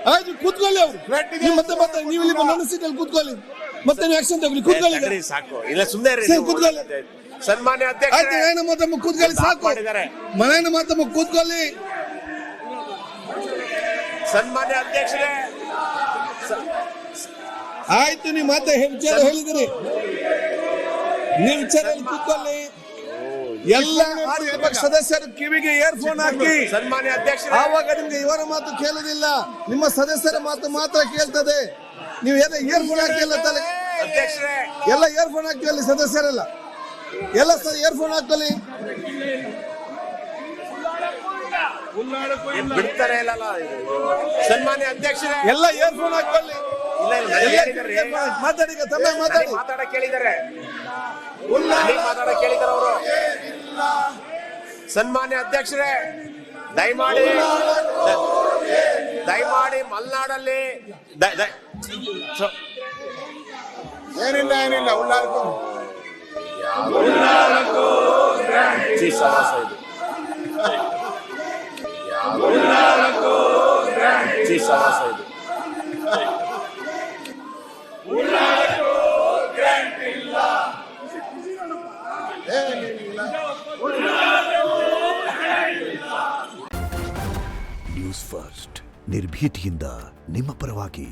ಆಯ್ತು ಕೂತ್ಕೊಳ್ಳಿ ಅವರು ಮತ್ತೆ ನೀವು ಇಲ್ಲಿ ನನ್ನ ಸೀಟಲ್ಲಿ ಕೂತ್ಕೊಳ್ಳಿ ಮತ್ತೆ ನೀವು ಆಕ್ಷನ್ ತಗೊಳ್ಳಿ ಕೂತ್ಕೊಳ್ಳಿ ಸಾಕು ಇಲ್ಲ ಸುಮ್ಮನೆ ಕೂತ್ಕೊಳ್ಳಿ ಸನ್ಮಾನ್ಯ ಅಧ್ಯಕ್ಷ ಆಯ್ತು ಮನೆಯನ್ನು ಮಾತಮ್ಮ ಕೂತ್ಕೊಳ್ಳಿ ಸಾಕು ಮನೆಯನ್ನು ಮಾತಮ್ಮ ಕೂತ್ಕೊಳ್ಳಿ ಸನ್ಮಾನ್ಯ ಅಧ್ಯಕ್ಷರೇ ಆಯ್ತು ನೀವು ಮಾತೆ ವಿಚಾರ ಹೇಳಿದಿರಿ ನೀವು ವಿಚಾರದಲ್ಲಿ ಕೂತ್ಕೊಳ್ಳಿ ಎಲ್ಲ ಸದಸ್ಯರು ಕಿವಿಗೆ ಇಯರ್ಫೋನ್ ಹಾಕಿ ಸನ್ಮಾನ್ಯ ಅಧ್ಯಕ್ಷರೇ ಆವಾಗ ನಿಮ್ಗೆ ಇವರ ಮಾತು ಕೇಳುದಿಲ್ಲ ನಿಮ್ಮ ಸದಸ್ಯರ ಮಾತು ಮಾತ್ರ ಕೇಳ್ತದೆ ನೀವು ಎಲ್ಲ ಇಯರ್ಫೋನ್ ಹಾಕಿ ಎಲ್ಲ ತಲೆ ಅಧ್ಯಕ್ಷರೇ ಎಲ್ಲ ಇಯರ್ಫೋನ್ ಹಾಕಿ ಸದಸ್ಯರೆಲ್ಲ ಎಲ್ಲ ಇಯರ್ಫೋನ್ ಹಾಕಲಿ ಬಿಡ್ತಾರೆ ಇಲ್ಲ ಸನ್ಮಾನ್ಯ ಅಧ್ಯಕ್ಷರೇ ಎಲ್ಲ ಇಯರ್ಫೋನ್ ಹಾಕೊಳ್ಳಿ ಮಾತಾಡಿ ತಮ್ಮ ಮಾತಾಡಿ ಮಾತಾಡ ಕೇಳಿದ್ದಾರೆ ಅವರು ಸನ್ಮಾನ್ಯ ಅಧ್ಯಕ್ಷರೇ ದಯಮಾಡಿ ಮಲೆನಾಡಲ್ಲಿ ಏನಿಲ್ಲ ಉಳ್ಳಾಲಕ್ಕೂ ನ್ಯೂಸ್ ಫಸ್ಟ್ ನಿರ್ಭೀತಿಯಿಂದ ನಿಮ್ಮ ಪರವಾಗಿ.